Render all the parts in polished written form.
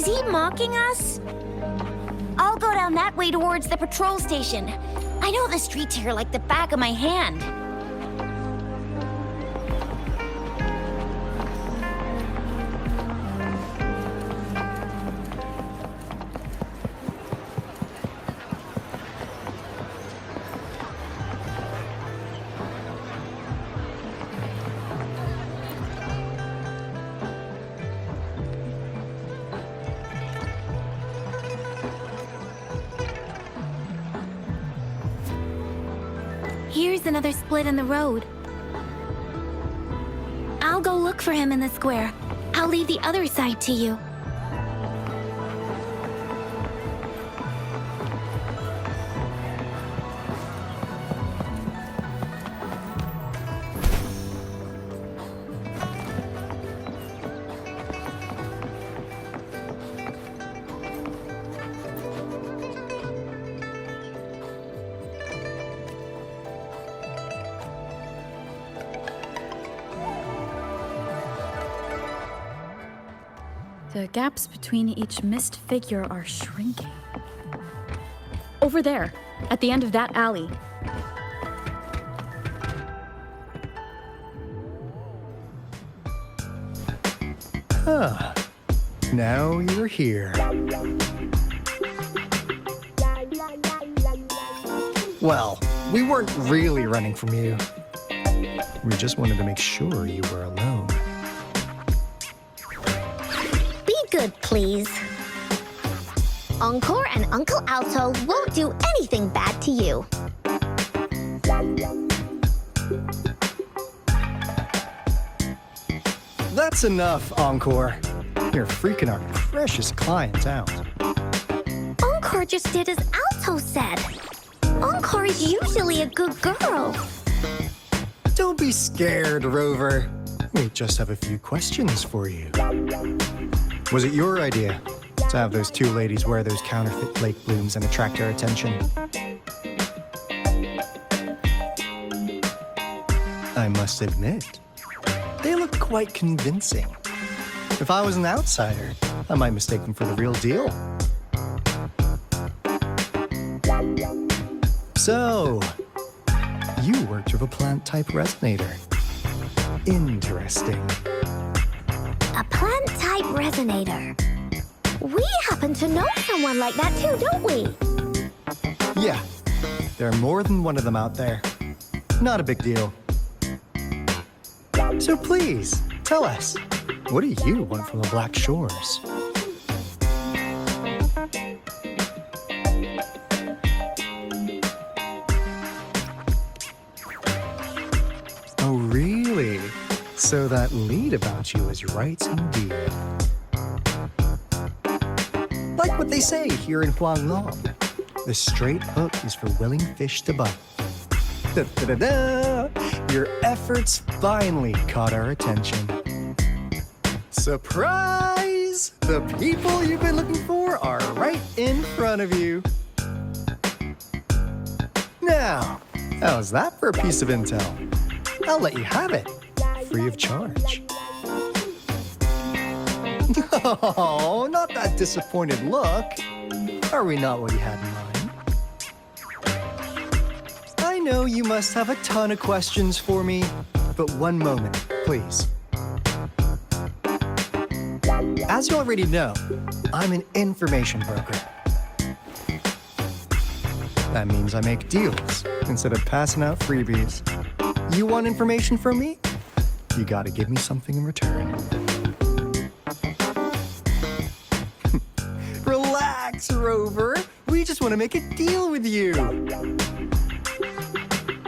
Is he mocking us? I'll go down that way towards the patrol station. I know the streets here like the back of my hand. Here's another split in the road. I'll go look for him in the square. I'll leave the other side to you. The gaps between each missed figure are shrinking. Over there, at the end of that alley. Huh. Now you're here. Well, we weren't really running from you. We just wanted to make sure you were alone. Good, please. Encore and Uncle Alto won't do anything bad to you. That's enough, Encore. You're freaking our precious clients out. Encore just did as Alto said. Encore is usually a good girl. Don't be scared, Rover. We just have a few questions for you. Was it your idea to have those two ladies wear those counterfeit lake blooms and attract our attention? I must admit, they look quite convincing. If I was an outsider, I might mistake them for the real deal. So, you worked with a plant-type resonator. Interesting. A plant-type resonator. We happen to know someone like that too, don't we? Yeah, there are more than one of them out there. Not a big deal. So please, tell us, what do you want from the Black Shores? Oh, really? So that lead about you is right indeed. Like what they say here in Huanglong, the straight hook is for willing fish to bite. Da-da-da-da! Your efforts finally caught our attention. Surprise! The people you've been looking for are right in front of you. Now, how's that for a piece of intel? I'll let you have it. Free of charge. Oh, not that disappointed look. Are we not what you had in mind? I know you must have a ton of questions for me, but one moment, please. As you already know, I'm an information broker. That means I make deals instead of passing out freebies. You want information from me? You gotta give me something in return. Relax, Rover. We just want to make a deal with you.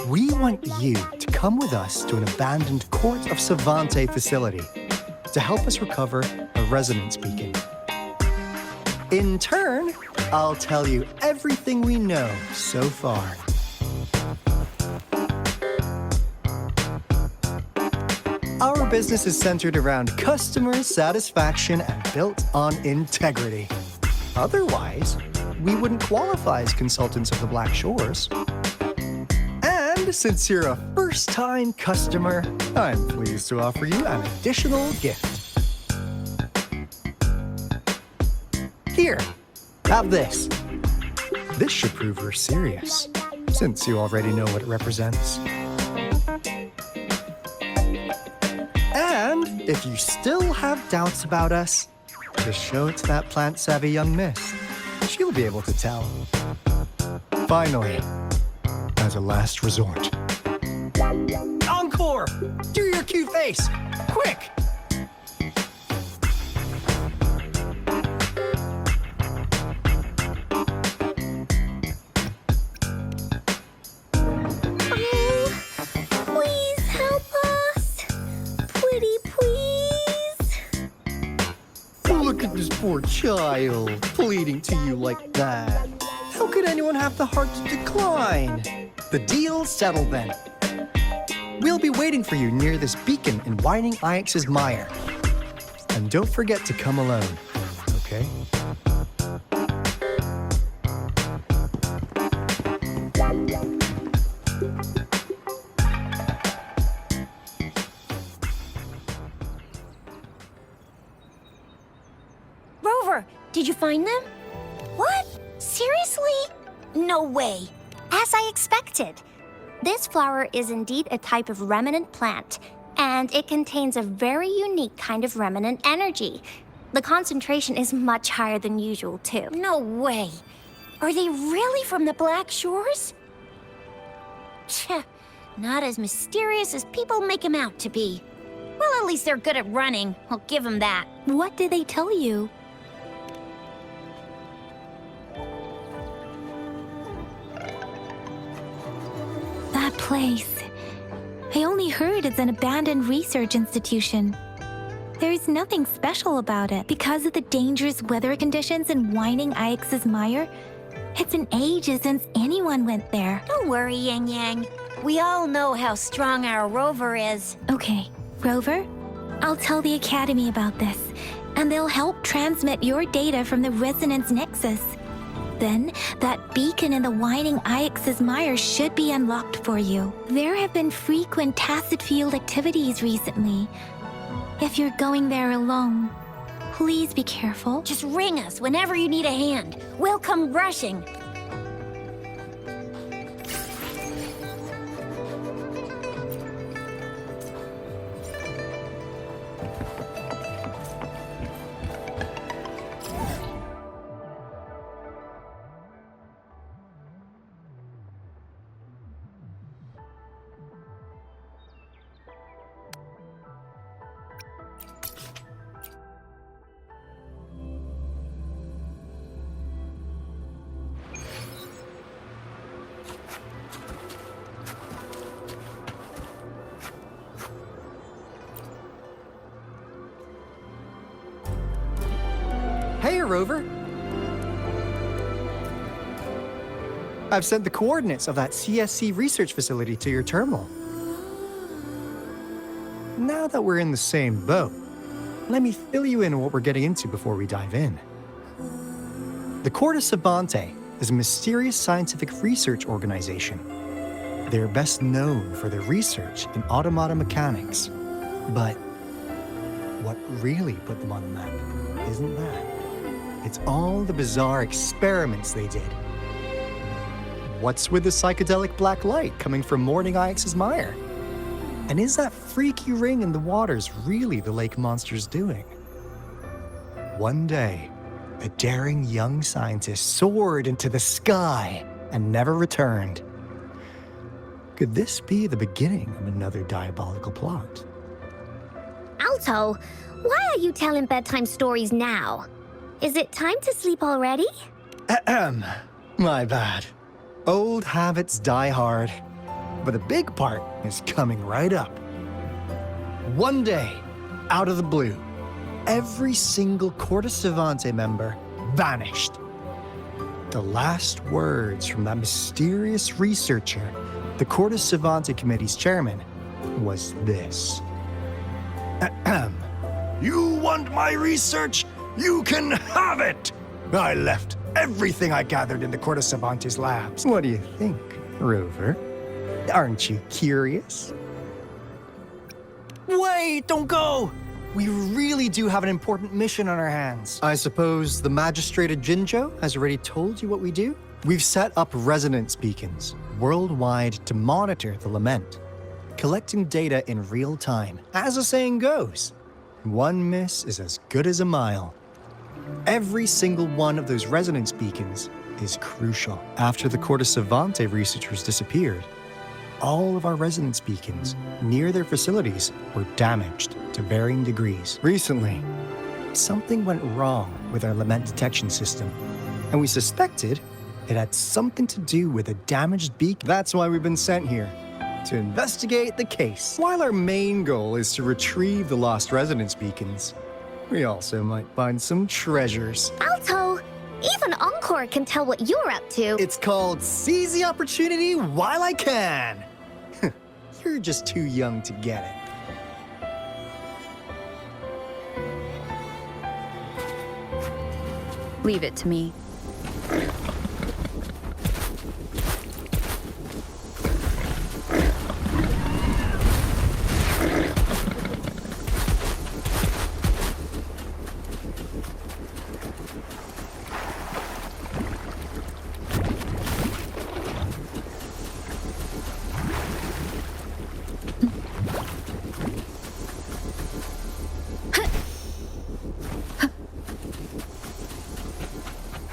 We want you to come with us to an abandoned Court of Savante facility to help us recover a resonance beacon. In turn, I'll tell you everything we know so far. Our business is centered around customer satisfaction and built on integrity. Otherwise, we wouldn't qualify as consultants of the Black Shores. And since you're a first-time customer, I'm pleased to offer you an additional gift. Here, have this. This should prove we're serious, since you already know what it represents. And if you still have doubts about us, just show it to that plant-savvy young miss. She'll be able to tell. Finally, as a last resort. Encore! Do your cute face! Quick! Please help us. Pretty please. Look at this poor child, pleading to you like that. How could anyone have the heart to decline? The deal's settled then. We'll be waiting for you near this beacon in Whining Ix's mire. And don't forget to come alone, okay? Rover, did you find them? What? Seriously? No way. As I expected. This flower is indeed a type of remnant plant, and it contains a very unique kind of remnant energy. The concentration is much higher than usual, too. No way. Are they really from the Black Shores? Tch, not as mysterious as people make them out to be. Well, at least they're good at running. I'll give them that. What did they tell you? That place. I only heard it's an abandoned research institution. There is nothing special about it. Because of the dangerous weather conditions in Whining Ix's mire, it's been ages since anyone went there. Don't worry, Yang Yang. We all know how strong our Rover is. Okay, Rover, I'll tell the Academy about this, and they'll help transmit your data from the Resonance Nexus. Then, that beacon in the Whining Ix's mire should be unlocked for you. There have been frequent tacit field activities recently. If you're going there alone, please be careful. Just ring us whenever you need a hand. We'll come rushing. Hey, Rover. I've sent the coordinates of that CSC research facility to your terminal. Now that we're in the same boat, let me fill you in on what we're getting into before we dive in. The Corte Savante is a mysterious scientific research organization. They're best known for their research in automata mechanics. But what really put them on the map isn't that. It's all the bizarre experiments they did. What's with the psychedelic black light coming from Whining Ix's mire? And is that freaky ring in the waters really the lake monster's doing? One day, a daring young scientist soared into the sky and never returned. Could this be the beginning of another diabolical plot? Alto, why are you telling bedtime stories now? Is it time to sleep already? Ahem. My bad. Old habits die hard. But the big part is coming right up. One day, out of the blue, every single Corte Savante member vanished. The last words from that mysterious researcher, the Corte Savante Committee's chairman, was this. Ahem. You want my research? You can have it! I left everything I gathered in the Corte Savante's labs. What do you think, Rover? Aren't you curious? Wait, don't go! We really do have an important mission on our hands. I suppose the Magistrate of Jinzhou has already told you what we do? We've set up resonance beacons worldwide to monitor the lament, collecting data in real time. As the saying goes, one miss is as good as a mile. Every single one of those resonance beacons is crucial. After the Corte Savante researchers disappeared, all of our resonance beacons near their facilities were damaged to varying degrees. Recently, something went wrong with our lament detection system, and we suspected it had something to do with a damaged beacon. That's why we've been sent here, to investigate the case. While our main goal is to retrieve the lost resonance beacons, we also might find some treasures. Alto, even Encore can tell what you're up to. It's called Seize the Opportunity While I Can. You're just too young to get it. Leave it to me.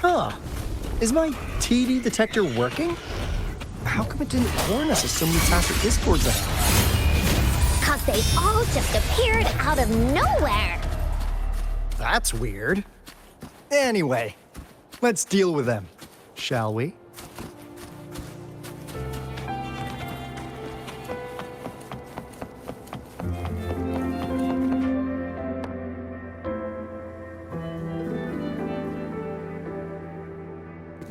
Huh. Is my TD detector working? How come it didn't warn us of so many tacit discords ahead? 'Cause they all just appeared out of nowhere. That's weird. Anyway, let's deal with them, shall we?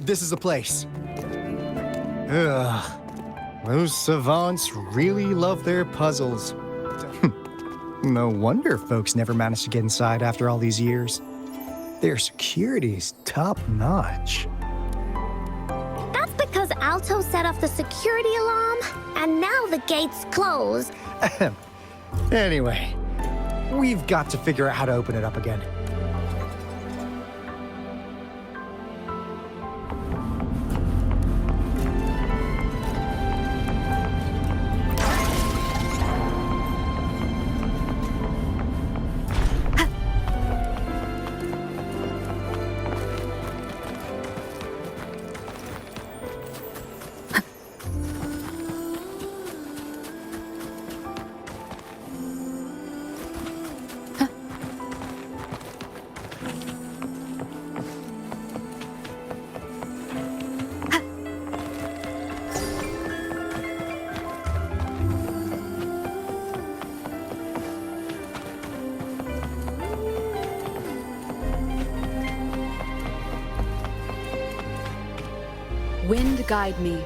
This is the place. Ugh. Those savants really love their puzzles. No wonder folks never managed to get inside after all these years. Their security's top-notch. That's because Alto set off the security alarm, and now the gate's closed. Anyway, we've got to figure out how to open it up again. Wind guide me.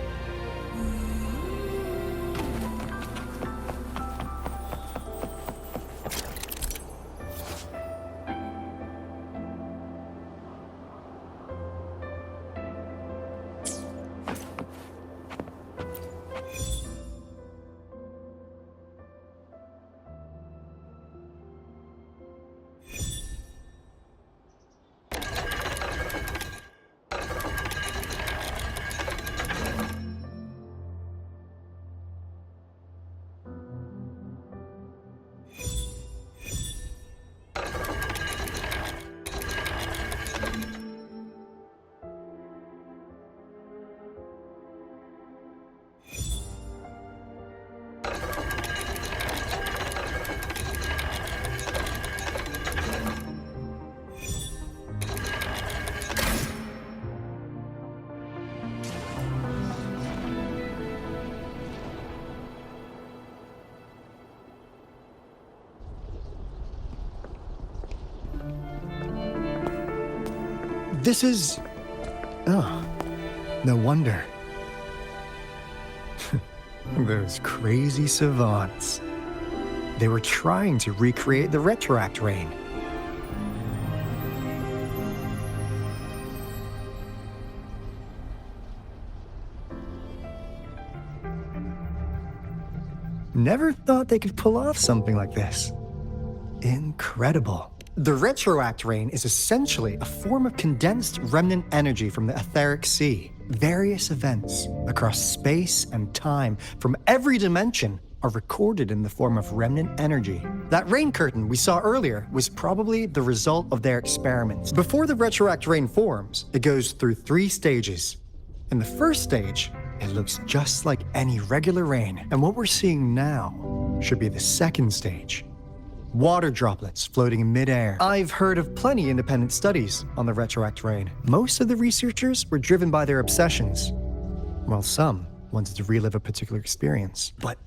This is... Oh, no wonder. Those crazy savants. They were trying to recreate the retroact rain. Never thought they could pull off something like this. Incredible. The retroact rain is essentially a form of condensed remnant energy from the etheric sea. Various events across space and time from every dimension are recorded in the form of remnant energy. That rain curtain we saw earlier was probably the result of their experiments. Before the retroact rain forms, it goes through 3 stages. In the first stage, it looks just like any regular rain, and what we're seeing now should be the second stage. Water droplets floating in midair. I've heard of plenty independent studies on the retroact rain. Most of the researchers were driven by their obsessions, while some wanted to relive a particular experience. But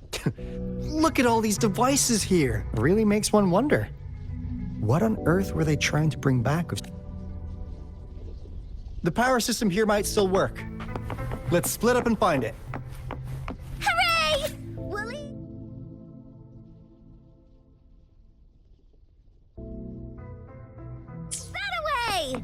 look at all these devices here. It really makes one wonder. What on earth were they trying to bring back? The power system here might still work. Let's split up and find it. Hooray! Willie? That away!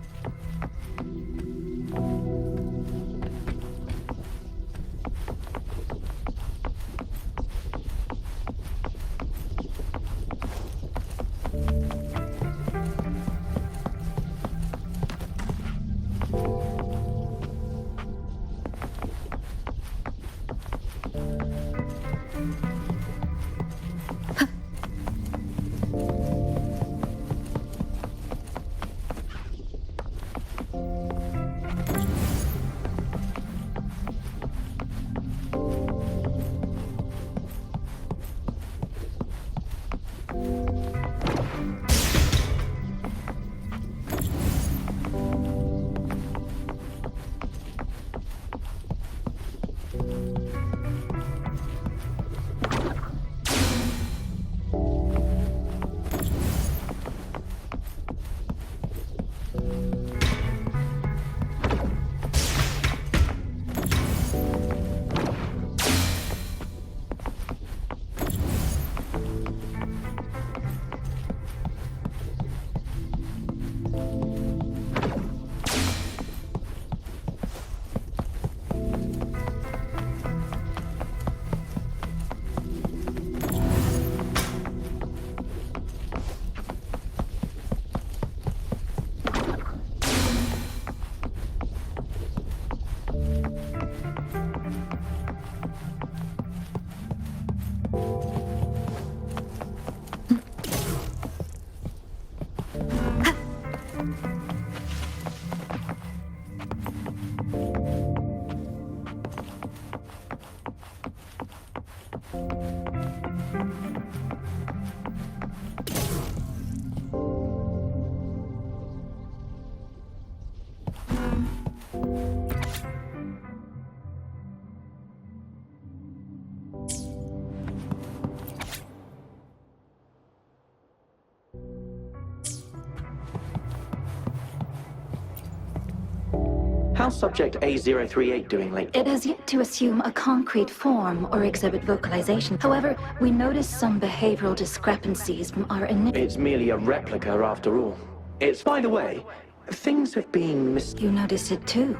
How's subject A038 doing lately? It has yet to assume a concrete form or exhibit vocalization. However, we noticed some behavioral discrepancies from our initial... It's merely a replica after all. It's, by the way, things have been You noticed it too.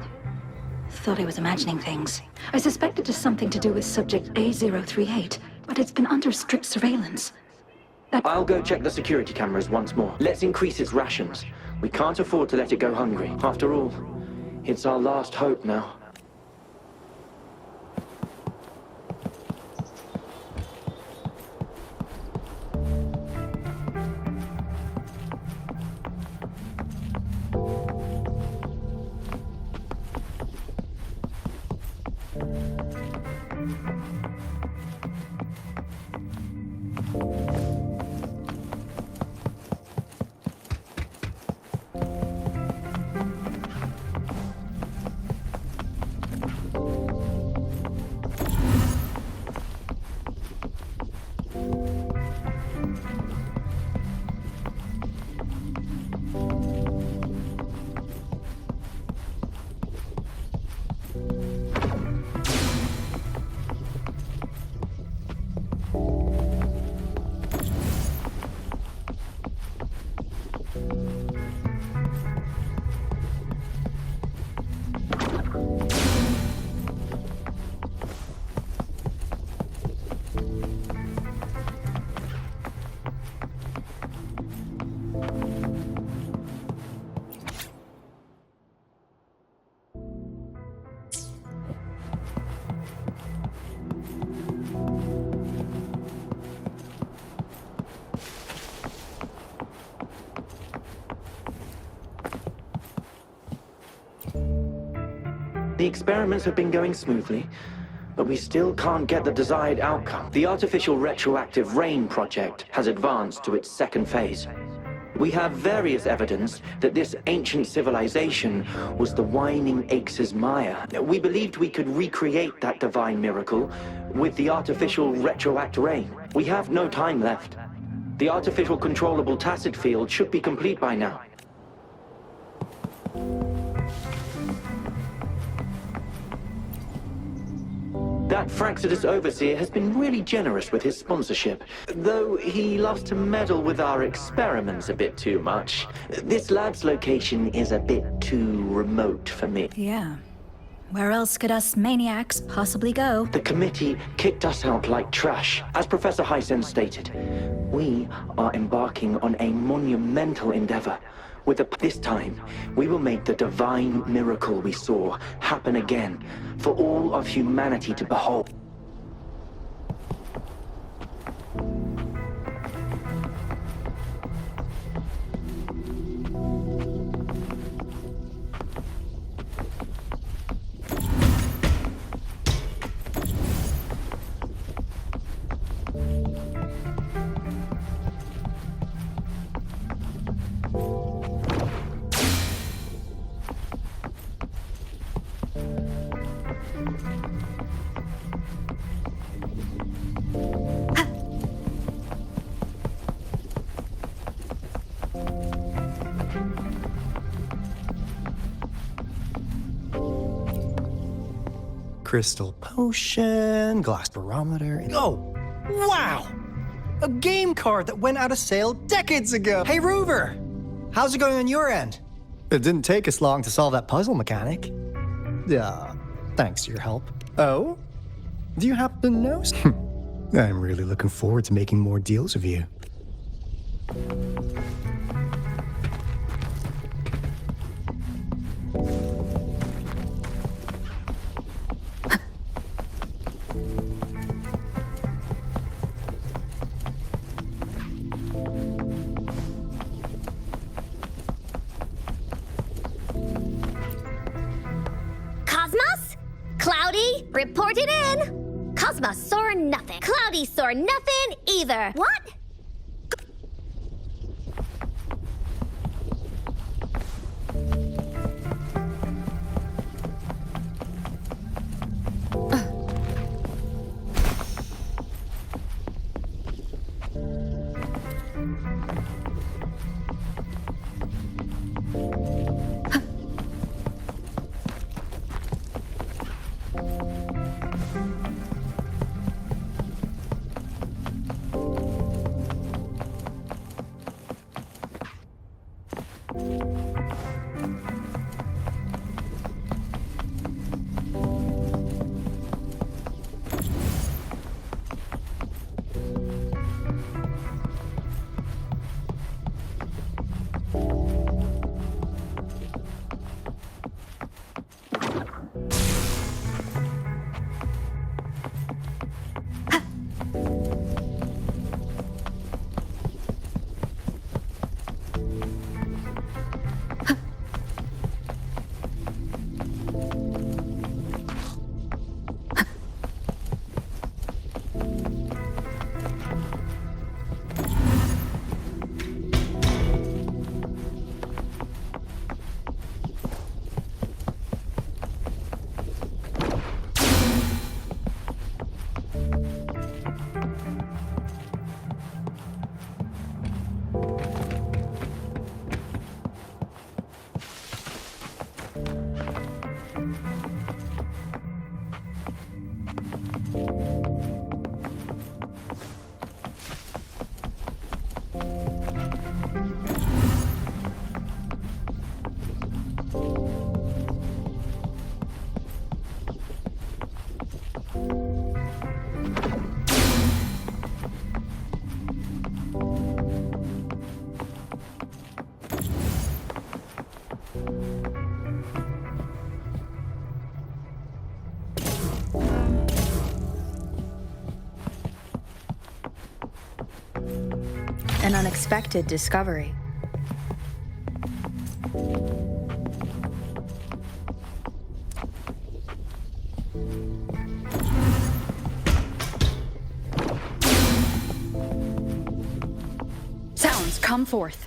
Thought I was imagining things. I suspect it is something to do with subject A038, but it's been under strict surveillance. I'll go check the security cameras once more. Let's increase its rations. We can't afford to let it go hungry. After all, it's our last hope now. experiments have been going smoothly, but we still can't get the desired outcome. The artificial retroactive rain project has advanced to its second phase. We have various evidence that this ancient civilization was the Whining Aches' Maya. We believed we could recreate that divine miracle with the artificial retroact rain. We have no time left. The artificial controllable tacit field should be complete by now. That Fraxidus Overseer has been really generous with his sponsorship, though he loves to meddle with our experiments a bit too much. This lab's location is a bit too remote for me. Yeah. Where else could us maniacs possibly go? The committee kicked us out like trash. As Professor Hysen stated, we are embarking on a monumental endeavor. This time, we will make the divine miracle we saw happen again for all of humanity to behold. Crystal potion, glass barometer. Oh, wow! A game card that went out of sale decades ago. Hey, Rover! How's it going on your end? It didn't take us long to solve that puzzle mechanic. Thanks to your help. Oh? Do you happen to know? I'm really looking forward to making more deals with you. Cosmos? Cloudy, report it in. Cosmos saw nothing. Cloudy saw nothing either. What? An unexpected discovery. come forth.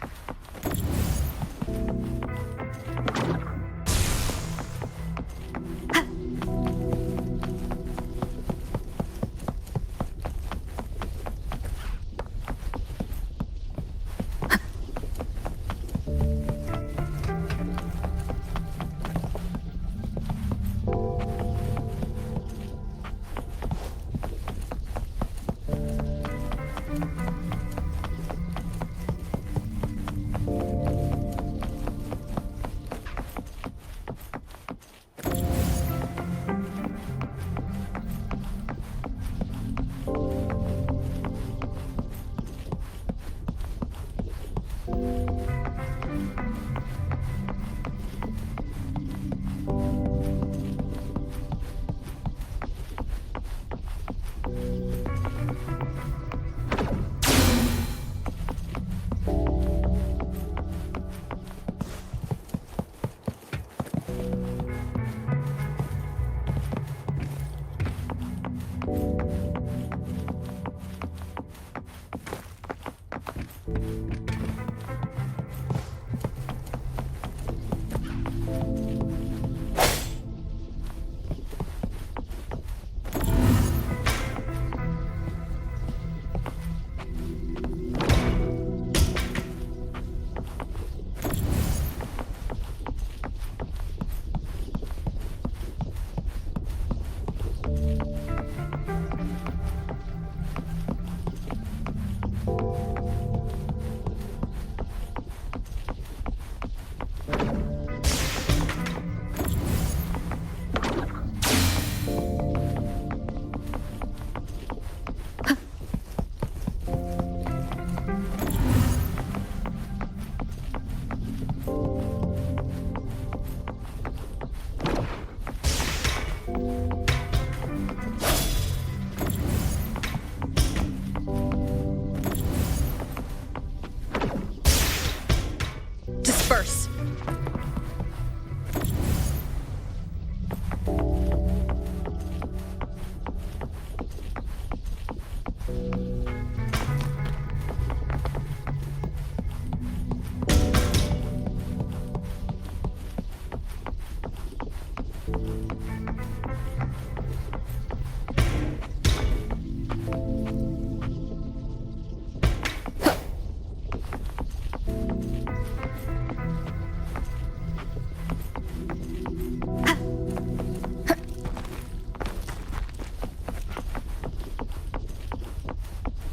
Disperse.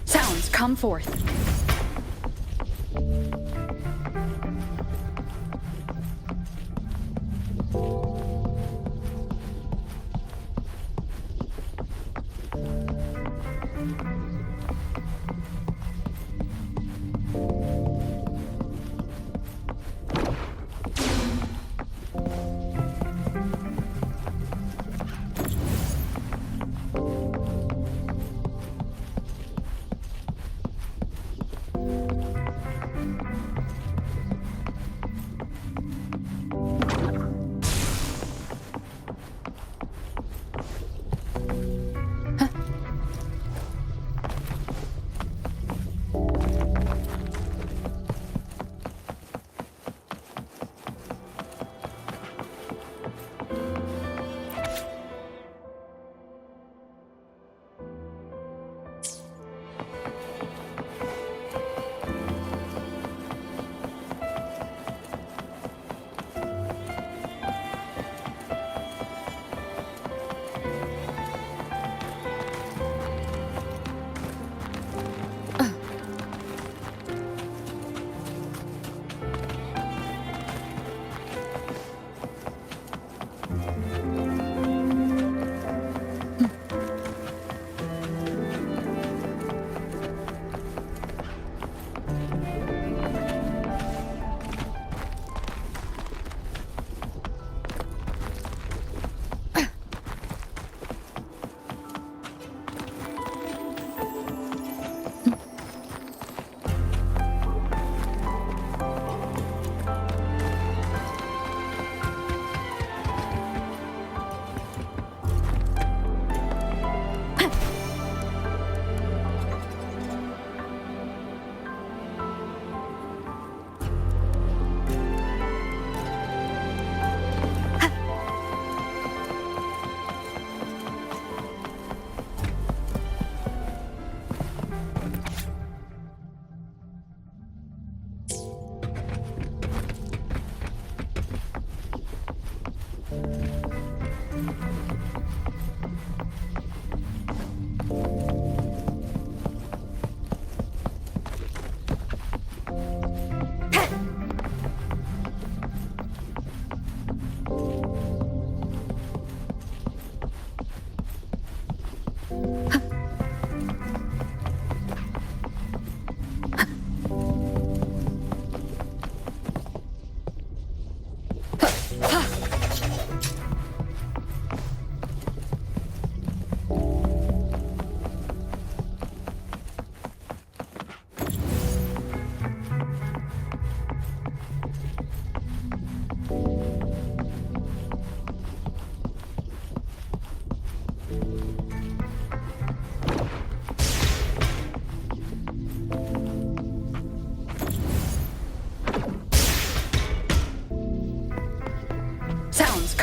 Sounds, come forth.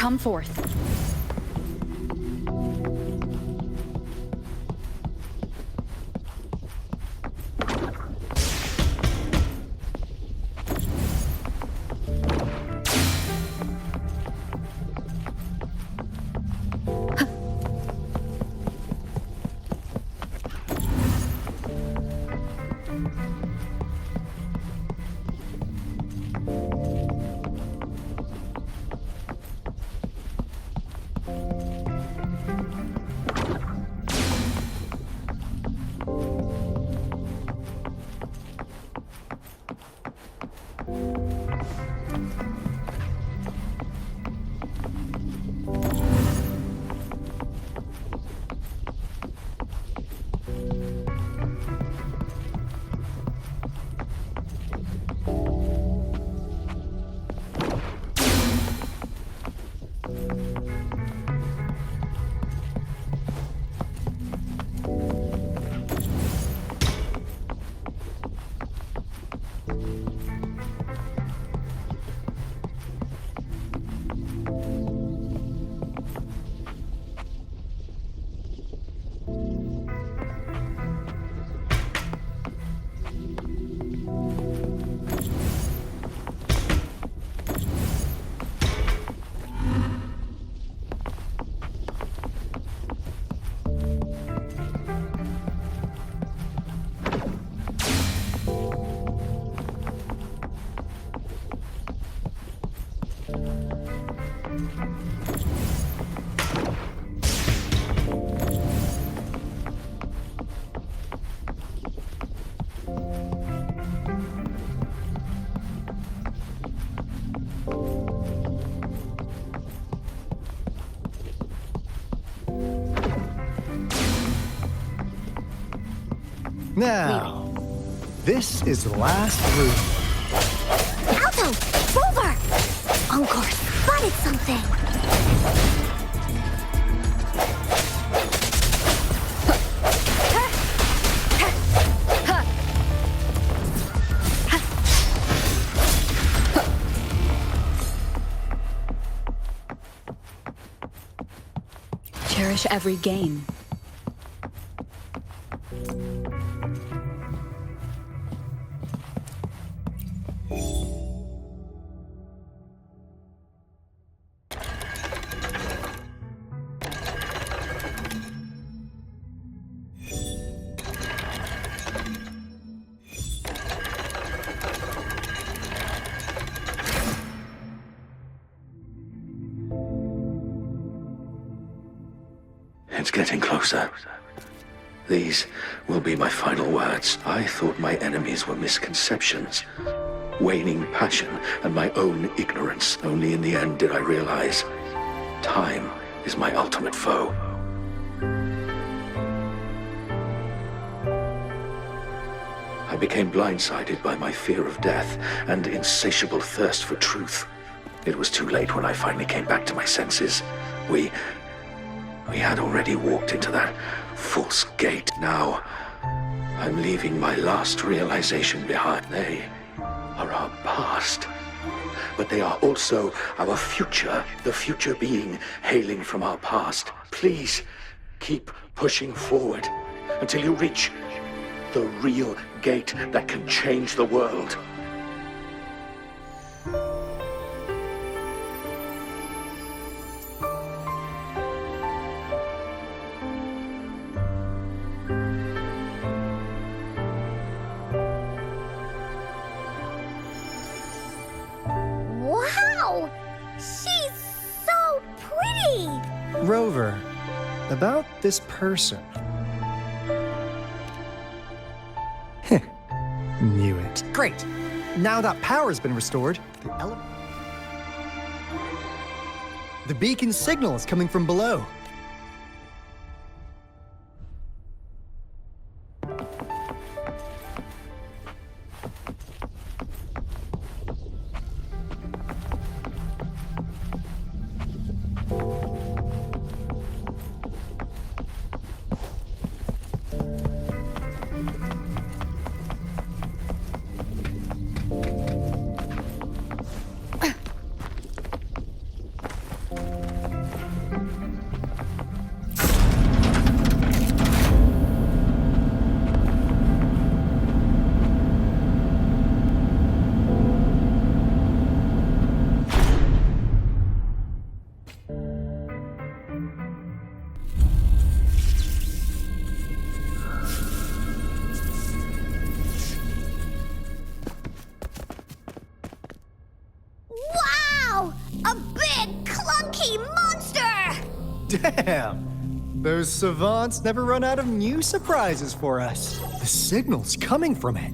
come forth. Now, this is the last room. Alto! Rover! Encore spotted something! Cherish every gain. It's getting closer. These will be my final words. I thought my enemies were misconceptions, waning passion, and my own ignorance. Only in the end did I realize time is my ultimate foe. I became blindsided by my fear of death and insatiable thirst for truth. It was too late when I finally came back to my senses. We had already walked into that false gate. Now, I'm leaving my last realization behind. They are our past, but they are also our future. The future being hailing from our past. Please, keep pushing forward until you reach the real gate that can change the world. Wow! She's so pretty! Rover, about this person. Knew it. Great! Now that power's been restored, the beacon signal is coming from below. Damn! Those savants never run out of new surprises for us. The signal's coming from it.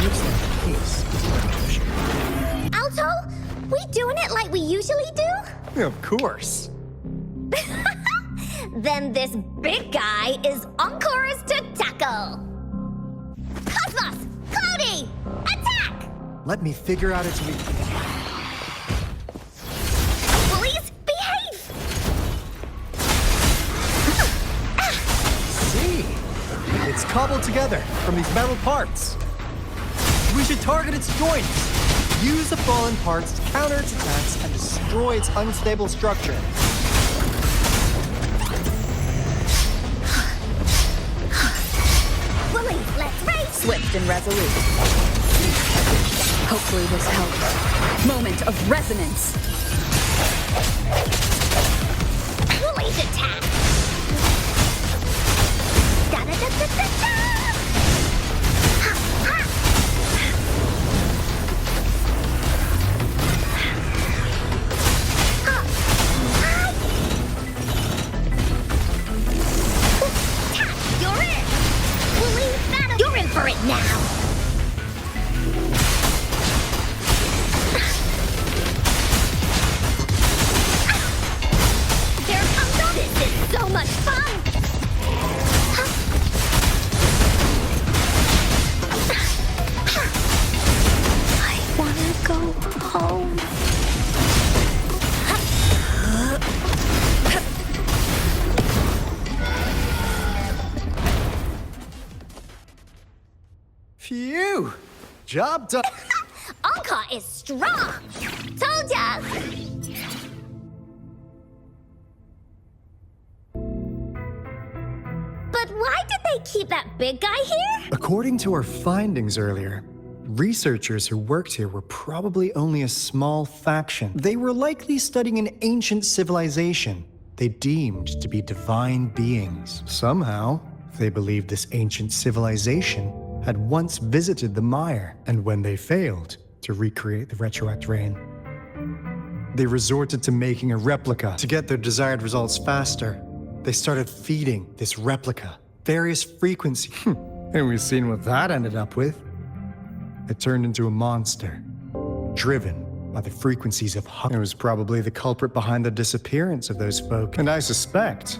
Looks like the case is large. Alto, we doing it like we usually do? Of course. Then this big guy is on course to tackle. Cosmos! Cloudy! Attack! Let me figure out its weakness. Bullies, behave! See? It's cobbled together from these metal parts. We should target its joints. Use the fallen parts to counter its attacks and destroy its unstable structure. Bullies, let's race! Swift and resolute. Hopefully this helps. Moment of resonance. Bullies attack! Da-da-da-da-da-da! Ha, ha! Ha, ha! Tap, you're in! Bully battle! You're in for it now! Here comes the... This is so much fun! I wanna go home. Phew! Job done. Anka is strong! Told ya! But why did they keep that big guy here? According to our findings earlier, researchers who worked here were probably only a small faction. They were likely studying an ancient civilization they deemed to be divine beings. Somehow, they believed this ancient civilization had once visited the mire, and when they failed to recreate the retroact rain, they resorted to making a replica. To get their desired results faster, they started feeding this replica various frequencies. And we've seen what that ended up with. It turned into a monster, driven by the frequencies of hunger. It was probably the culprit behind the disappearance of those folk. And I suspect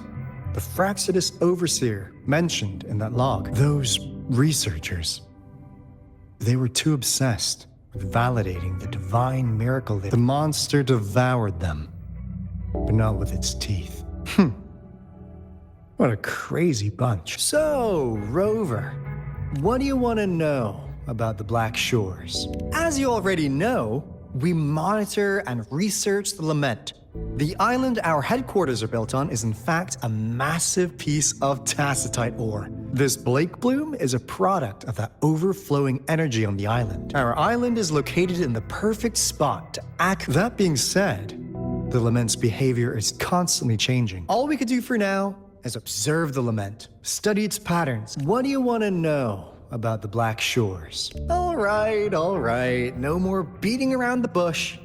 the Fraxidus Overseer mentioned in that log, those researchers, they were too obsessed with validating the divine miracle that the monster devoured them, but not with its teeth. What a crazy bunch. So, Rover, what do you want to know about the Black Shores? As you already know, we monitor and research the Lament. The island our headquarters are built on is in fact a massive piece of tacitite ore. This Blake Bloom is a product of that overflowing energy on the island. Our island is located in the perfect spot to act. That being said, the Lament's behavior is constantly changing. All we could do for now is observe the Lament, study its patterns. What do you want to know about the Black Shores? All right, no more beating around the bush.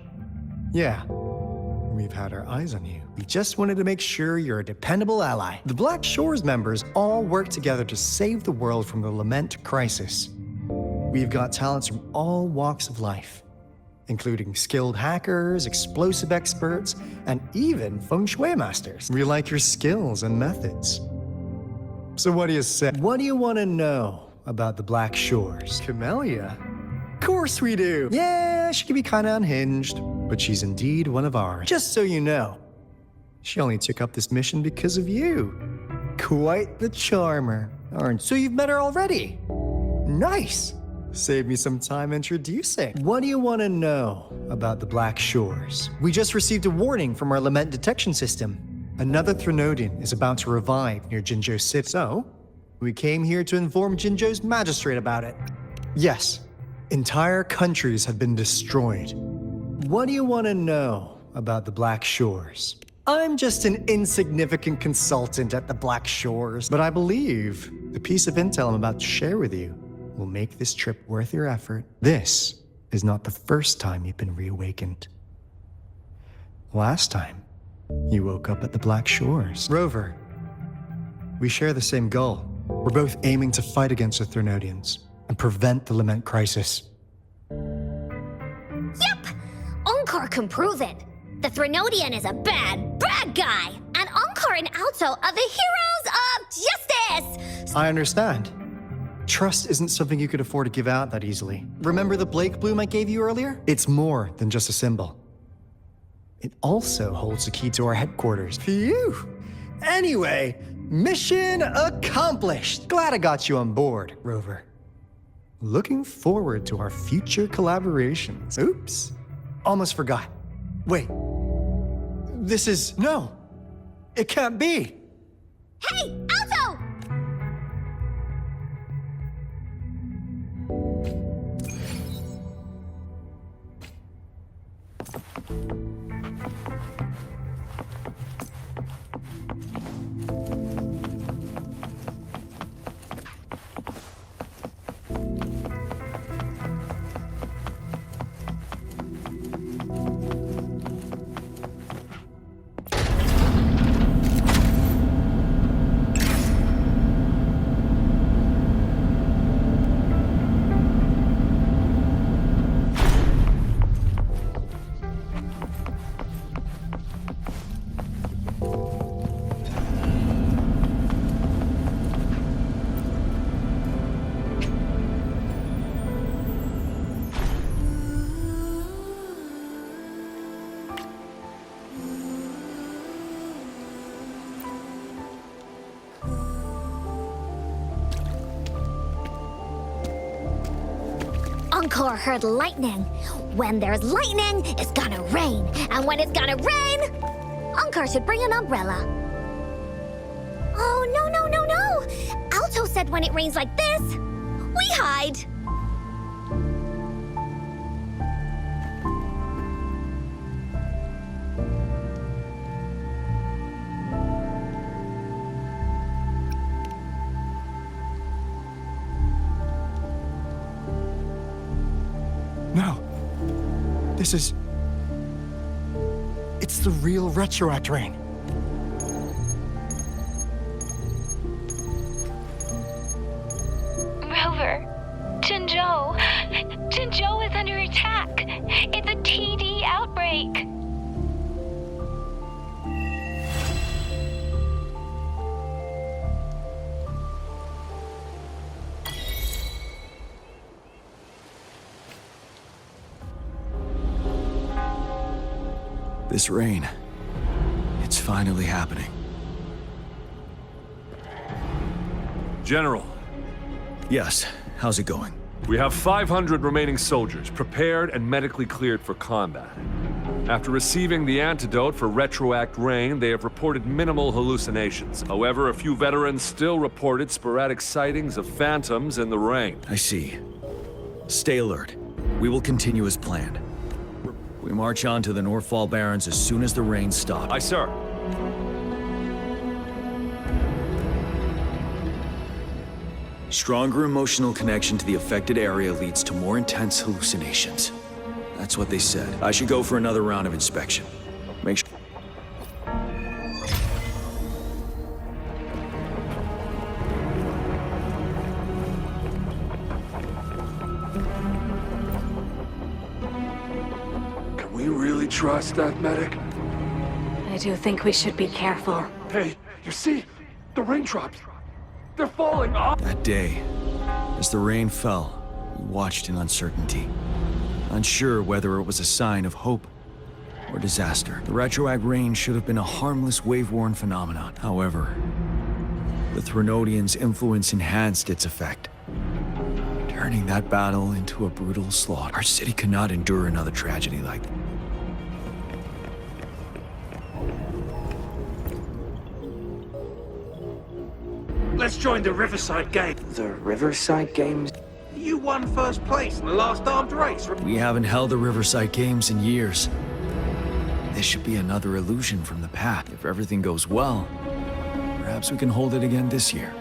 Yeah, we've had our eyes on you. We just wanted to make sure you're a dependable ally. The Black Shores members all work together to save the world from the Lament crisis. We've got talents from all walks of life, including skilled hackers, explosive experts, and even feng shui masters. We like your skills and methods. So what do you say? What do you want to know about the Black Shores? Camellia? Of course we do. Yeah, she can be kind of unhinged, but she's indeed one of ours. Just so you know, she only took up this mission because of you. Quite the charmer, aren't you? So you've met her already? Nice. Save me some time introducing. What do you want to know about the Black Shores? We just received a warning from our Lament detection system. Another Threnodian is about to revive near Jinzhou City. So, we came here to inform Jinzhou's magistrate about it. Yes, entire countries have been destroyed. What do you want to know about the Black Shores? I'm just an insignificant consultant at the Black Shores, but I believe the piece of intel I'm about to share with you will make this trip worth your effort. This is not the first time you've been reawakened. Last time, you woke up at the Black Shores. Rover, we share the same goal. We're both aiming to fight against the Threnodians and prevent the Lament Crisis. Yep! Onkar can prove it. The Threnodian is a bad, bad guy. And Onkar and Alto are the heroes of justice! I understand. Trust isn't something you could afford to give out that easily. Remember the Blake bloom I gave you earlier? It's more than just a symbol. It also holds the key to our headquarters. Phew! Anyway, mission accomplished. Glad I got you on board, Rover. Looking forward to our future collaborations. Oops. Almost forgot. Wait. This is... No. It can't be. Hey, Alto! Onkar heard lightning. When there's lightning, it's gonna rain. And when it's gonna rain, Onkar should bring an umbrella. Oh, no, no, no, no! Alto said when it rains like this, we hide. No. This is... It's the real Retroact Rain. Rover, Jinzhou. Jinzhou is under attack. It's a TD outbreak. This rain, it's finally happening. General. Yes, how's it going? We have 500 remaining soldiers, prepared and medically cleared for combat. After receiving the antidote for Retroact Rain, they have reported minimal hallucinations. However, a few veterans still reported sporadic sightings of phantoms in the rain. I see. Stay alert. We will continue as planned. We march on to the Northfall Barrens as soon as the rain stops. Aye, sir. Stronger emotional connection to the affected area leads to more intense hallucinations. That's what they said. I should go for another round of inspection. Make sure... Can we really trust that medic? I do think we should be careful. Hey, you see? The raindrops. They're falling off. That day, as the rain fell, we watched in uncertainty. Unsure whether it was a sign of hope or disaster. The Retroact Rain should have been a harmless wave-worn phenomenon. However, the Threnodians' influence enhanced its effect, turning that battle into a brutal slaughter. Our city cannot endure another tragedy like that. Let's join the Riverside Games. The Riverside Games? You won first place in the last armed race. We haven't held the Riverside Games in years. This should be another illusion from the past. If everything goes well, perhaps we can hold it again this year.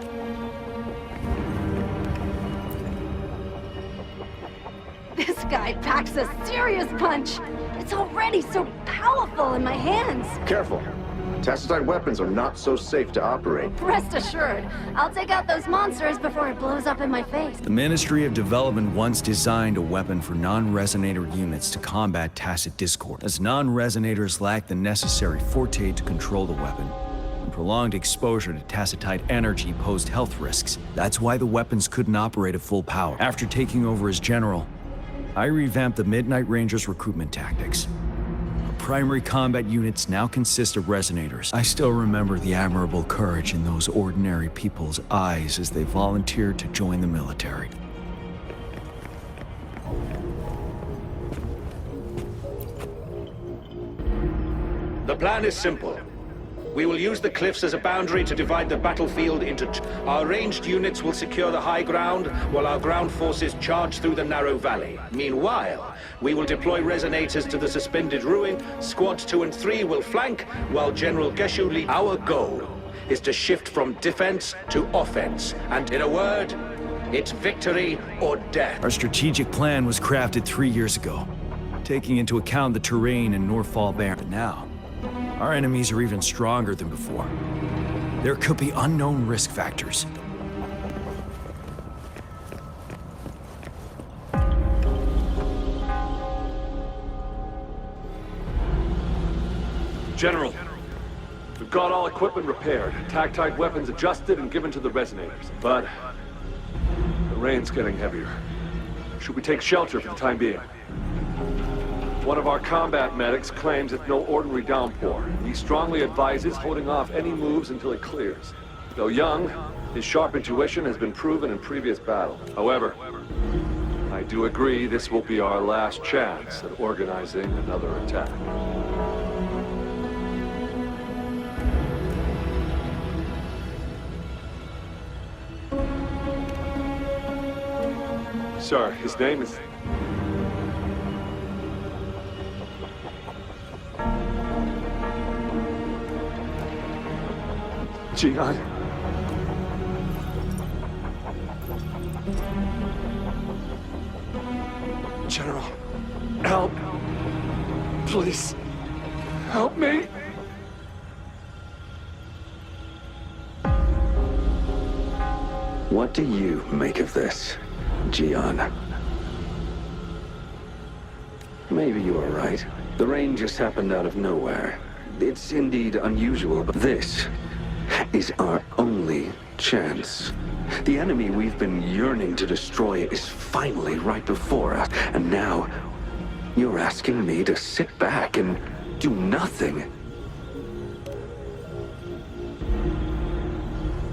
This guy packs a serious punch. It's already so powerful in my hands. Careful. Tacitite weapons are not so safe to operate. Rest assured, I'll take out those monsters before it blows up in my face. The Ministry of Development once designed a weapon for non-resonator units to combat tacit discord, as non-resonators lack the necessary forte to control the weapon, and prolonged exposure to tacitite energy posed health risks. That's why the weapons couldn't operate at full power. After taking over as general, I revamped the Midnight Rangers' recruitment tactics. Primary combat units now consist of resonators. I still remember the admirable courage in those ordinary people's eyes as they volunteered to join the military. The plan is simple. We will use the cliffs as a boundary to divide the battlefield into Our ranged units will secure the high ground, while our ground forces charge through the narrow valley. Meanwhile, we will deploy resonators to the suspended ruin. Squads 2 and 3 will flank, while General Geshu leads. Our goal is to shift from defense to offense, and in a word, it's victory or death. Our strategic plan was crafted 3 years ago, taking into account the terrain in Northfall Bear. But now, our enemies are even stronger than before. There could be unknown risk factors. General, we've got all equipment repaired, tactite weapons adjusted and given to the resonators. But the rain's getting heavier. Should we take shelter for the time being? One of our combat medics claims it's no ordinary downpour. He strongly advises holding off any moves until it clears. Though young, his sharp intuition has been proven in previous battle. However, I do agree this will be our last chance at organizing another attack. Sir, his name is... Jian. General, help. Please, help me. What do you make of this, Jian? Maybe you are right. The rain just happened out of nowhere. It's indeed unusual, but this is our only chance. The enemy we've been yearning to destroy is finally right before us, and now you're asking me to sit back and do nothing.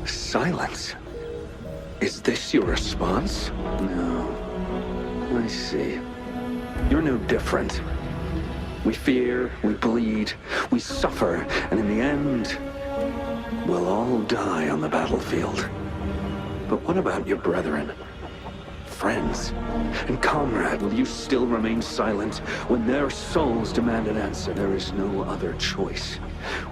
Silence. Is this your response? No. I see. You're no different. We fear, we bleed, we suffer, and in the end, we'll all die on the battlefield. But what about your brethren, friends, and comrade? Will you still remain silent when their souls demand an answer? There is no other choice.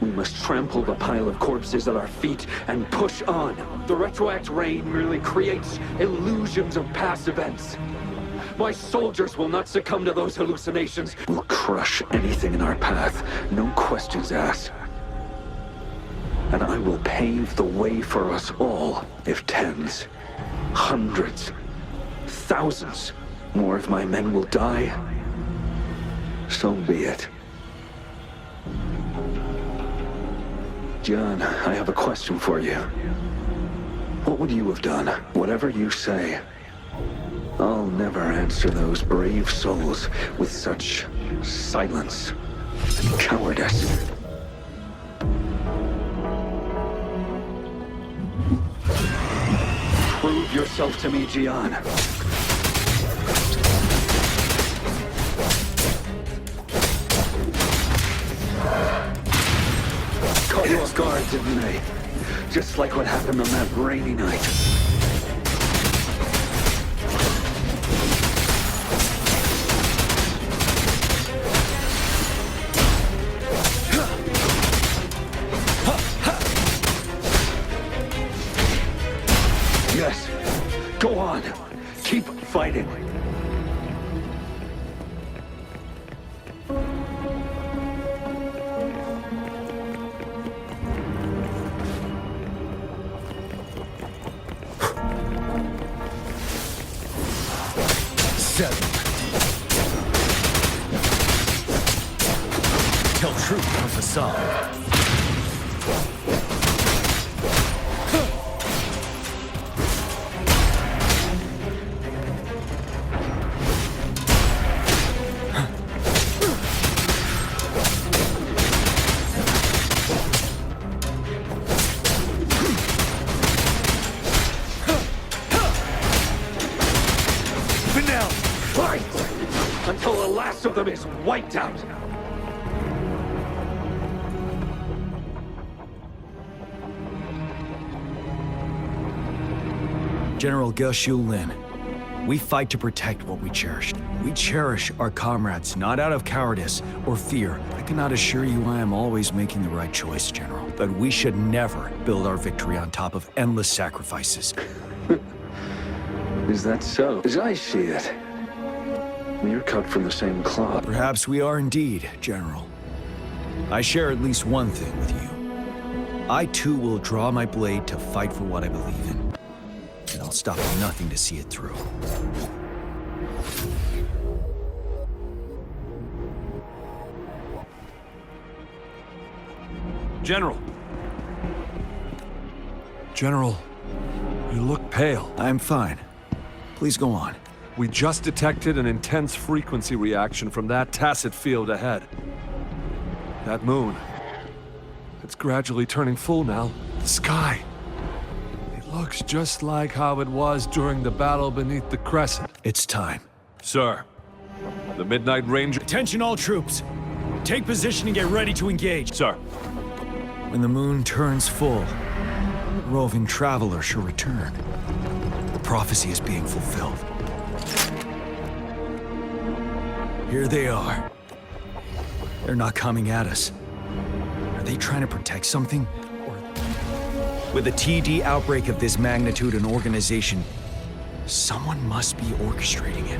We must trample the pile of corpses at our feet and push on. The retroact rain merely creates illusions of past events. My soldiers will not succumb to those hallucinations. We'll crush anything in our path, no questions asked. And I will pave the way for us all. If tens, hundreds, thousands more of my men will die, so be it. John, I have a question for you. What would you have done? Whatever you say. I'll never answer those brave souls with such silence and cowardice. Prove yourself to me, Jian. Caught you off guard, didn't they? Just like what happened on that rainy night. Yes, go on. Keep fighting. 7. Till truth becomes a song. Until the last of them is wiped out. General Ge Lin, we fight to protect what we cherish. We cherish our comrades, not out of cowardice or fear. I cannot assure you I am always making the right choice, General. But we should never build our victory on top of endless sacrifices. Is that so? As I see it, we're cut from the same cloth. Perhaps we are indeed, General. I share at least one thing with you. I too will draw my blade to fight for what I believe in. And I'll stop at nothing to see it through. General. General, you look pale. I'm fine. Please go on. We just detected an intense frequency reaction from that tacit field ahead. That moon. It's gradually turning full now. The sky. It looks just like how it was during the battle beneath the crescent. It's time. Sir, the Midnight Ranger... Attention all troops! Take position and get ready to engage. Sir. When the moon turns full, the roving traveler shall return. The prophecy is being fulfilled. Here they are. They're not coming at us. Are they trying to protect something? Or... With a TD outbreak of this magnitude and organization, someone must be orchestrating it.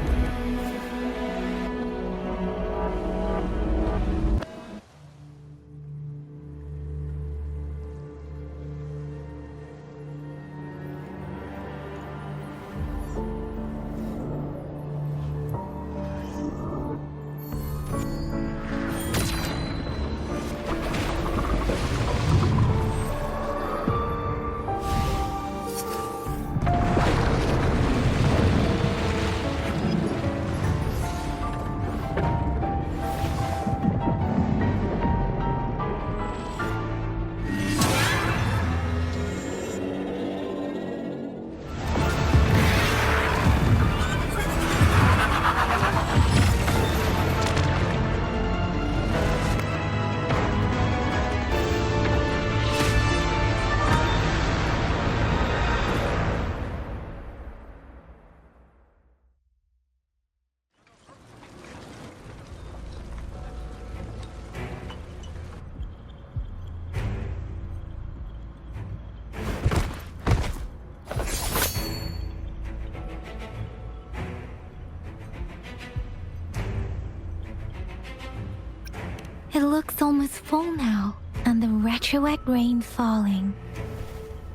It looks almost full now, and the retroact rain falling.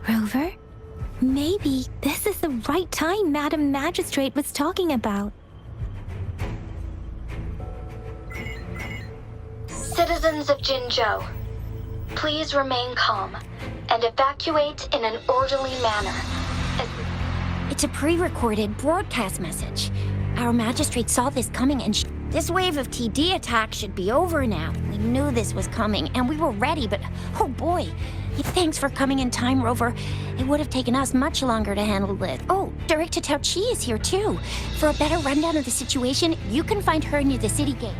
Rover, maybe this is the right time Madam Magistrate was talking about. Citizens of Jinzhou, please remain calm and evacuate in an orderly manner. It's a pre-recorded broadcast message. Our magistrate saw this coming and this wave of TD attacks should be over now. We knew this was coming and we were ready, but oh boy. Thanks for coming in time, Rover. It would have taken us much longer to handle this. Oh, Director Tao Chi is here too. For a better rundown of the situation, you can find her near the city gate.